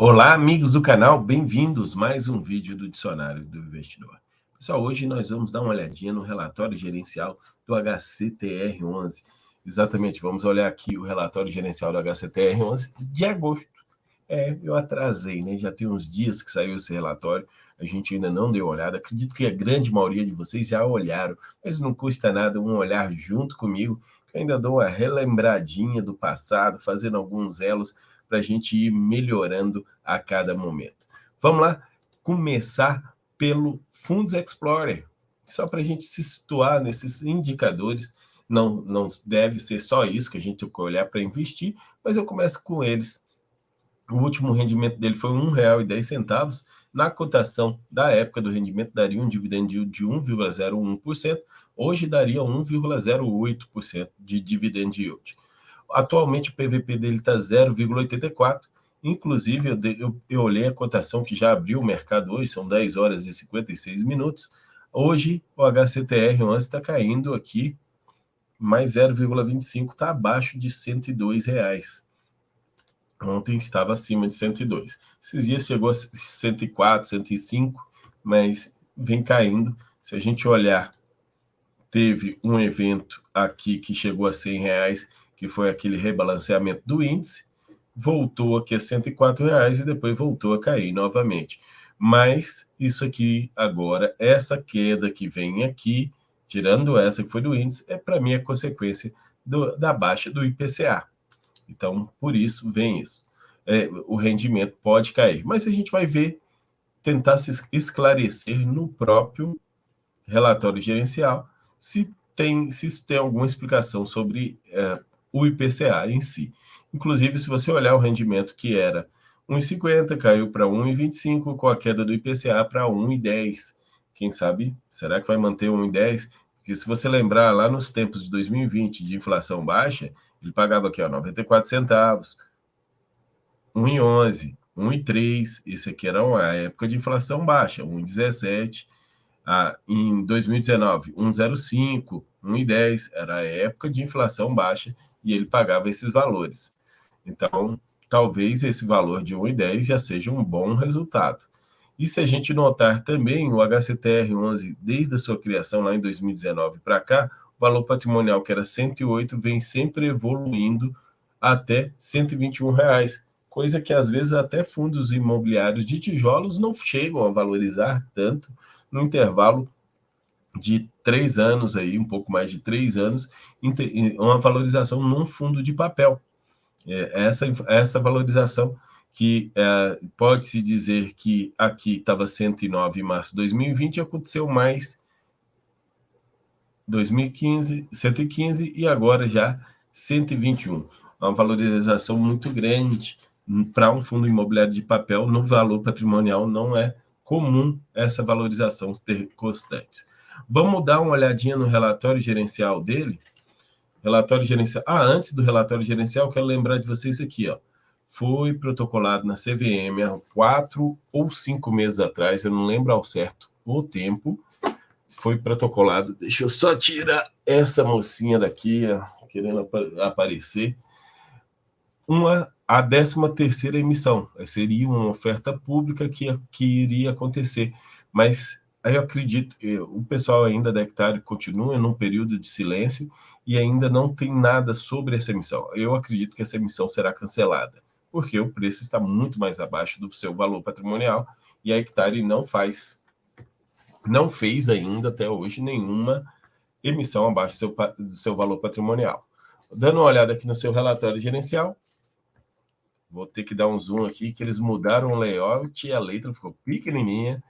Olá, amigos do canal, bem-vindos a mais um vídeo do Dicionário do Investidor. Pessoal, hoje nós vamos dar uma olhadinha no relatório gerencial do HCTR11. Exatamente, vamos olhar aqui o relatório gerencial do HCTR11 de agosto. Eu atrasei, né? Já tem uns dias que saiu esse relatório, a gente ainda não deu olhada. Acredito que a grande maioria de vocês já olharam, mas não custa nada um olhar junto comigo, que eu ainda dou uma relembradinha do passado, fazendo alguns elos para a gente ir melhorando a cada momento. Vamos lá, começar pelo Fundos Explorer, só para a gente se situar nesses indicadores. Não deve ser só isso que a gente tem que olhar para investir, mas eu começo com eles. O último rendimento dele foi R$ 1,10. Na cotação da época do rendimento, daria um dividend yield de 1,01%. Hoje daria 1,08% de dividend yield. Atualmente, o PVP dele está 0,84%. Inclusive, eu olhei a cotação que já abriu o mercado hoje, são 10 horas e 56 minutos. Hoje, o HCTR11 está caindo aqui, mais 0,25%, está abaixo de R$ 102. Ontem estava acima de 102. Esses dias chegou a 104, 105, mas vem caindo. Se a gente olhar, teve um evento aqui que chegou a R$ 100, que foi aquele rebalanceamento do índice, voltou aqui a R$ 104 e depois voltou a cair novamente. Mas isso aqui agora, essa queda que vem aqui, tirando essa que foi do índice, para mim é consequência da baixa do IPCA. Então, por isso, vem isso. O rendimento pode cair. Mas a gente vai ver, tentar se esclarecer no próprio relatório gerencial se tem alguma explicação sobre o IPCA em si. Inclusive, se você olhar o rendimento que era 1,50, caiu para 1,25, com a queda do IPCA para 1,10. Quem sabe, será que vai manter 1,10? Porque se você lembrar, lá nos tempos de 2020, de inflação baixa, ele pagava aqui, 94 centavos, 1,11, 1,3. Esse aqui era uma época de inflação baixa, 1,17. Em 2019, 1,05, 1,10. Era a época de inflação baixa e ele pagava esses valores. Então, talvez esse valor de 1,10 já seja um bom resultado. E se a gente notar também, o HCTR11, desde a sua criação lá em 2019 para cá, o valor patrimonial, que era 108, vem sempre evoluindo até R$ 121, coisa que às vezes até fundos imobiliários de tijolos não chegam a valorizar tanto no intervalo de 3 anos, aí, um pouco mais de 3 anos, uma valorização num fundo de papel. Essa valorização que pode-se dizer que aqui estava 109 em março de 2020, aconteceu mais 2015, 115 e agora já 121. Uma valorização muito grande para um fundo imobiliário de papel. No valor patrimonial não é comum essa valorização ter constantes. Vamos dar uma olhadinha no relatório gerencial dele. Relatório gerencial. Antes do relatório gerencial, quero lembrar de vocês aqui, foi protocolado na CVM há 4 ou 5 meses atrás, eu não lembro ao certo o tempo, foi protocolado. Deixa eu só tirar essa mocinha daqui, querendo aparecer. A 13ª emissão. Seria uma oferta pública que iria acontecer. Mas aí eu acredito, o pessoal ainda da Hectare continua num período de silêncio e ainda não tem nada sobre essa emissão. Eu acredito que essa emissão será cancelada, porque o preço está muito mais abaixo do seu valor patrimonial e a Hectare não fez ainda até hoje nenhuma emissão abaixo do seu valor patrimonial. Dando uma olhada aqui no seu relatório gerencial, vou ter que dar um zoom aqui, que eles mudaram o layout e a letra ficou pequenininha.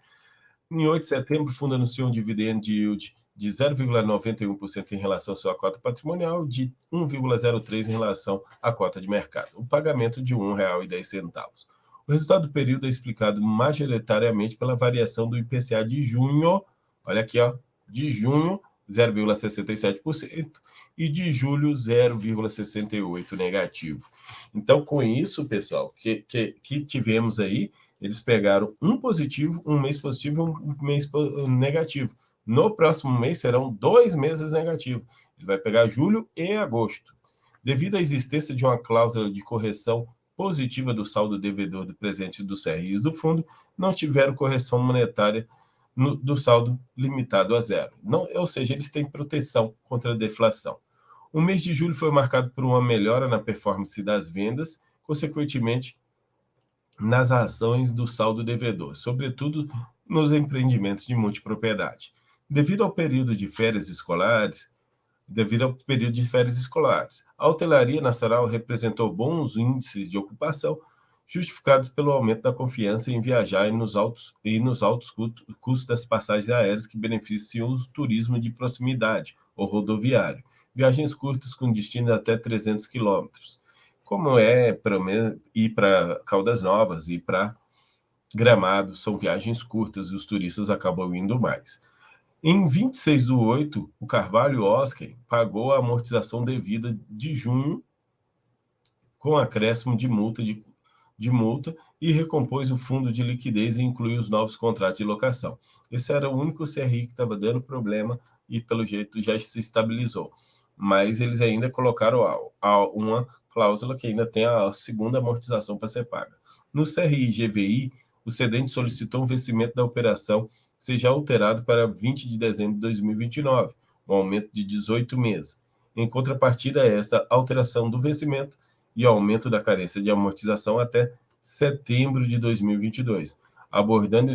Em 8 de setembro, o fundo anunciou um dividend yield de 0,91% em relação à sua cota patrimonial e de 1,03% em relação à cota de mercado. O pagamento de R$ 1,10. O resultado do período é explicado majoritariamente pela variação do IPCA de junho, olha aqui, de junho, 0,67%, e de julho, 0,68% negativo. Então, com isso, pessoal, que tivemos aí, eles pegaram um positivo, um mês positivo e um mês negativo. No próximo mês serão 2 meses negativos. Ele vai pegar julho e agosto. Devido à existência de uma cláusula de correção positiva do saldo devedor do presente dos CRIs do fundo não tiveram correção monetária do saldo limitado a zero. Não, ou seja, eles têm proteção contra a deflação. O mês de julho foi marcado por uma melhora na performance das vendas, consequentemente nas ações do saldo devedor, sobretudo nos empreendimentos de multipropriedade. Devido ao período de férias escolares, a hotelaria nacional representou bons índices de ocupação, justificados pelo aumento da confiança em viajar e nos altos custos das passagens aéreas que beneficiam o turismo de proximidade ou rodoviário, viagens curtas com destino até 300 quilômetros, como é ir para Caldas Novas e para Gramado, são viagens curtas e os turistas acabam indo mais. Em 26/8, o Carvalho Oscar pagou a amortização devida de junho com acréscimo de multa e recompôs o fundo de liquidez e incluiu os novos contratos de locação. Esse era o único CRI que estava dando problema e, pelo jeito, já se estabilizou. Mas eles ainda colocaram uma cláusula que ainda tem a segunda amortização para ser paga. No CRI GVI, o cedente solicitou um vencimento da operação seja alterado para 20 de dezembro de 2029, um aumento de 18 meses. Em contrapartida a esta alteração do vencimento e aumento da carência de amortização até setembro de 2022. Abordado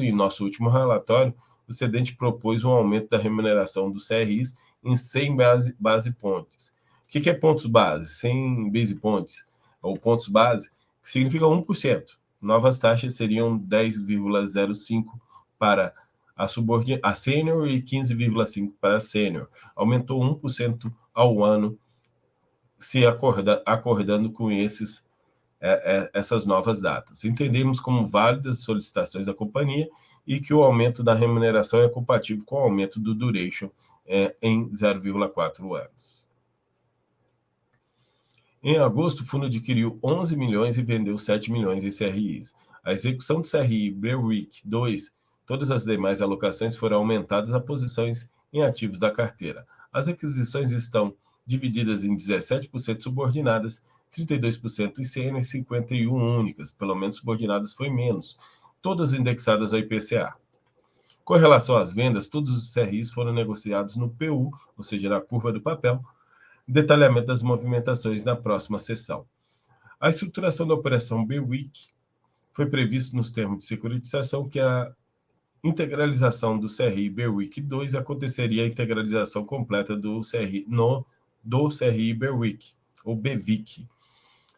em nosso último relatório, o cedente propôs um aumento da remuneração dos CRIs em 100 base points. O que é pontos base? 100 base points, ou pontos base, que significa 1%. Novas taxas seriam 10,05 para a sênior e 15,5 para a sênior. Aumentou 1% ao ano, acordando com essas novas datas. Entendemos como válidas solicitações da companhia e que o aumento da remuneração é compatível com o aumento do duration em 0,4 anos. Em agosto, o fundo adquiriu 11 milhões e vendeu 7 milhões em CRIs. A execução do CRI Berwick 2, todas as demais alocações foram aumentadas a posições em ativos da carteira. As aquisições estão divididas em 17% subordinadas, 32% em sênior e 51% únicas, pelo menos subordinadas foi menos, todas indexadas ao IPCA. Com relação às vendas, todos os CRIs foram negociados no PU, ou seja, na curva do papel, detalhamento das movimentações na próxima sessão. A estruturação da operação Berwick foi previsto nos termos de securitização que a integralização do CRI Berwick 2 aconteceria a integralização completa do CRI Berwick, ou BVIC.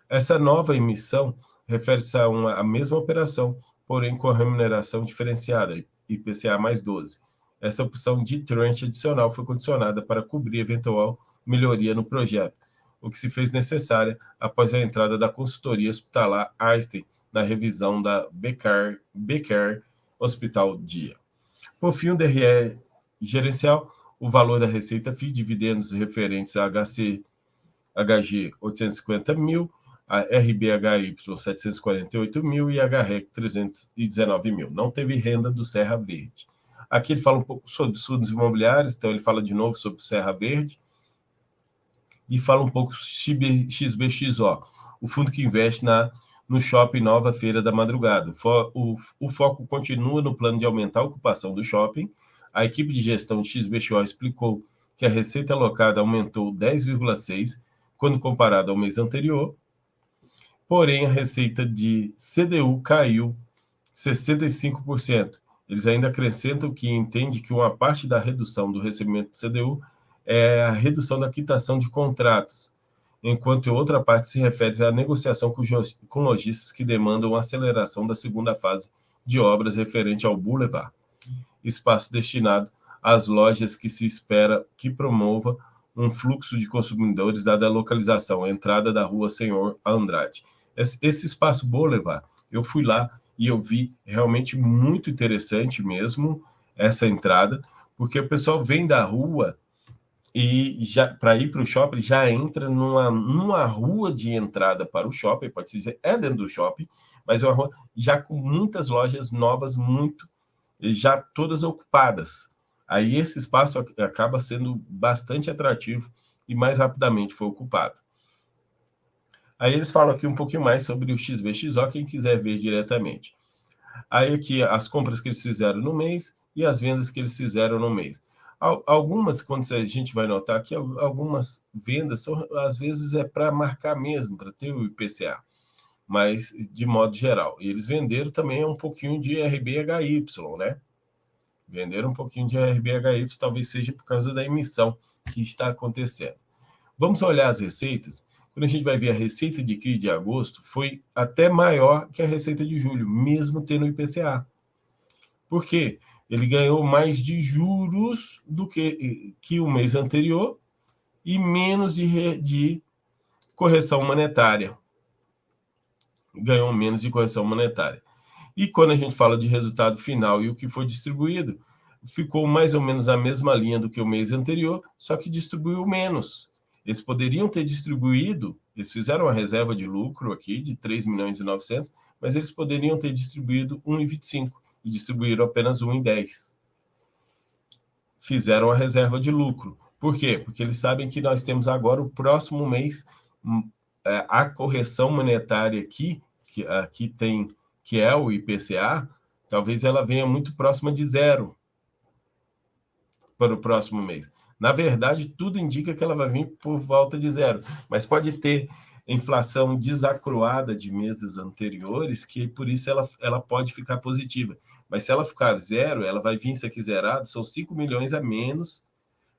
Essa nova emissão refere-se a mesma operação, porém com a remuneração diferenciada, IPCA mais 12. Essa opção de tranche adicional foi condicionada para cobrir eventual melhoria no projeto, o que se fez necessária após a entrada da consultoria hospitalar Einstein na revisão da Becker Hospital Dia. Por fim, o DRE gerencial, o valor da receita FII, dividendos referentes a HG 850 mil, a RBHY 748 mil e a HREC 319 mil. Não teve renda do Serra Verde. Aqui ele fala um pouco sobre os fundos imobiliários, então ele fala de novo sobre o Serra Verde e fala um pouco XBXO, o fundo que investe no Shopping Nova Feira da Madrugada. O foco continua no plano de aumentar a ocupação do shopping. A equipe de gestão de XBXO explicou que a receita alocada aumentou 10,6% quando comparado ao mês anterior, porém a receita de CDU caiu 65%. Eles ainda acrescentam que entende que uma parte da redução do recebimento de CDU é a redução da quitação de contratos, enquanto outra parte se refere à negociação com lojistas que demandam a aceleração da segunda fase de obras referente ao Boulevard, espaço destinado às lojas que se espera que promova um fluxo de consumidores dada a localização, a entrada da rua Senhor Andrade. Esse espaço Boulevard, eu fui lá e eu vi realmente muito interessante mesmo essa entrada, porque o pessoal vem da rua e já para ir para o shopping já entra numa rua de entrada para o shopping, pode dizer, é dentro do shopping, mas é uma rua já com muitas lojas novas, já todas ocupadas. Aí esse espaço acaba sendo bastante atrativo e mais rapidamente foi ocupado. Aí eles falam aqui um pouquinho mais sobre o XBXO, quem quiser ver diretamente. Aí aqui as compras que eles fizeram no mês e as vendas que eles fizeram no mês. Algumas, quando a gente vai notar que algumas vendas, às vezes é para marcar mesmo, para ter o IPCA, mas de modo geral. E eles venderam também um pouquinho de RBHY, né? Venderam um pouquinho de RBHY, talvez seja por causa da emissão que está acontecendo. Vamos olhar as receitas. Quando a gente vai ver a receita de CRI de agosto, foi até maior que a receita de julho, mesmo tendo IPCA. Por quê? Ele ganhou mais de juros do que o mês anterior e menos de correção monetária. Ganhou menos de correção monetária. E quando a gente fala de resultado final e o que foi distribuído, ficou mais ou menos na mesma linha do que o mês anterior, só que distribuiu menos. Eles poderiam ter distribuído, eles fizeram uma reserva de lucro aqui de 3 milhões e 900, mas eles poderiam ter distribuído 1,25 e distribuíram apenas 1,10. Fizeram a reserva de lucro. Por quê? Porque eles sabem que nós temos agora o próximo mês a correção monetária aqui, que aqui tem, que é o IPCA, talvez ela venha muito próxima de zero para o próximo mês. Na verdade, tudo indica que ela vai vir por volta de zero, mas pode ter inflação desacruada de meses anteriores, que por isso ela pode ficar positiva. Mas se ela ficar zero, ela vai vir isso aqui zerado, são 5 milhões a menos,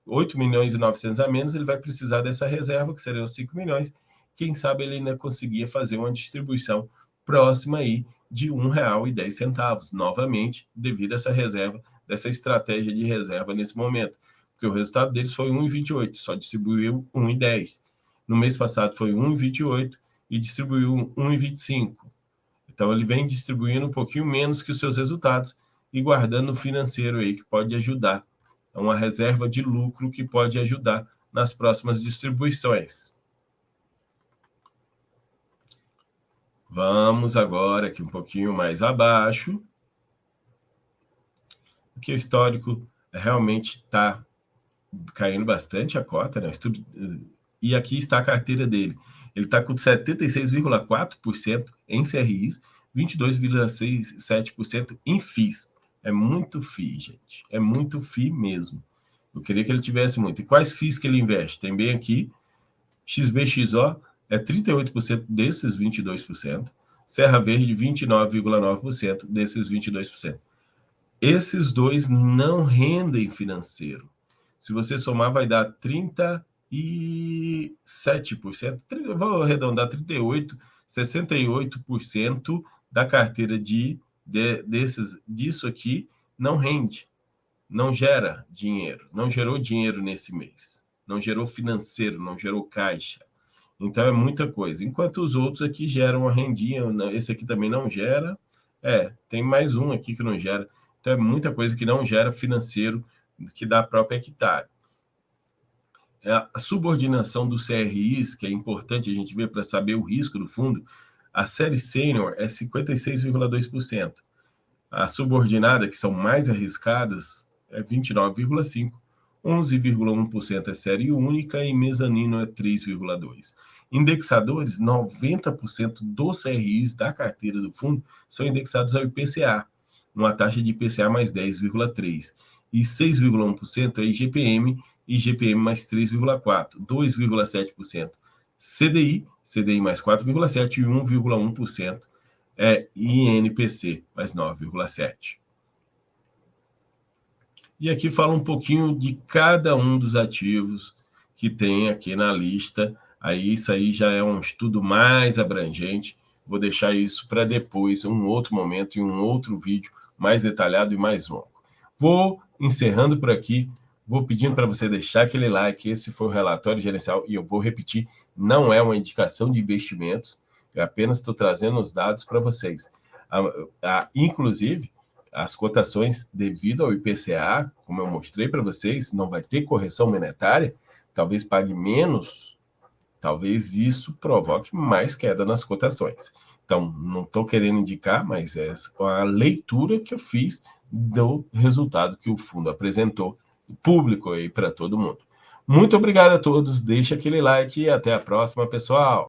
8 milhões e 900 a menos, ele vai precisar dessa reserva, que seriam 5 milhões. Quem sabe ele ainda conseguia fazer uma distribuição próxima aí de R$ 1,10, novamente, devido a essa reserva, dessa estratégia de reserva nesse momento. Porque o resultado deles foi 1,28, só distribuiu 1,10. No mês passado foi 1,28 e distribuiu 1,25. Então ele vem distribuindo um pouquinho menos que os seus resultados e guardando o financeiro aí, que pode ajudar. É uma reserva de lucro que pode ajudar nas próximas distribuições. Vamos agora aqui um pouquinho mais abaixo, porque o histórico realmente está caindo bastante a cota, né? E aqui está a carteira dele. Ele está com 76,4% em CRIs, 22,7% em FIIs. É muito FII, gente. É muito FII mesmo. Eu queria que ele tivesse muito. E quais FIIs que ele investe? Tem bem aqui, XBXO é 38% desses 22%, Serra Verde 29,9% desses 22%. Esses dois não rendem financeiro. Se você somar, vai dar 37%, vou arredondar 38%, 68% da carteira disso aqui não rende, não gera dinheiro, não gerou dinheiro nesse mês, não gerou financeiro, não gerou caixa. Então é muita coisa. Enquanto os outros aqui geram uma rendinha, esse aqui também não gera. Tem mais um aqui que não gera. Então é muita coisa que não gera financeiro que dá a própria hectare. A subordinação dos CRIs, que é importante a gente ver para saber o risco do fundo, a série sênior é 56,2%. A subordinada, que são mais arriscadas, é 29,5%. 11,1% é série única e mezanino é 3,2%. Indexadores, 90% dos CRIs da carteira do fundo são indexados ao IPCA, uma taxa de IPCA mais 10,3%. E 6,1% é IGPM, IGPM mais 3,4%. 2,7% CDI mais 4,7% e 1,1% é INPC, mais 9,7%. E aqui fala um pouquinho de cada um dos ativos que tem aqui na lista. Aí isso aí já é um estudo mais abrangente. Vou deixar isso para depois, um outro momento, em um outro vídeo mais detalhado e mais longo. Vou encerrando por aqui. Vou pedindo para você deixar aquele like. Esse foi o relatório gerencial e eu vou repetir, não é uma indicação de investimentos. Eu apenas estou trazendo os dados para vocês. Inclusive, as cotações devido ao IPCA, como eu mostrei para vocês, não vai ter correção monetária, talvez pague menos, talvez isso provoque mais queda nas cotações. Então, não estou querendo indicar, mas é a leitura que eu fiz do resultado que o fundo apresentou público aí para todo mundo. Muito obrigado a todos, deixa aquele like e até a próxima, pessoal!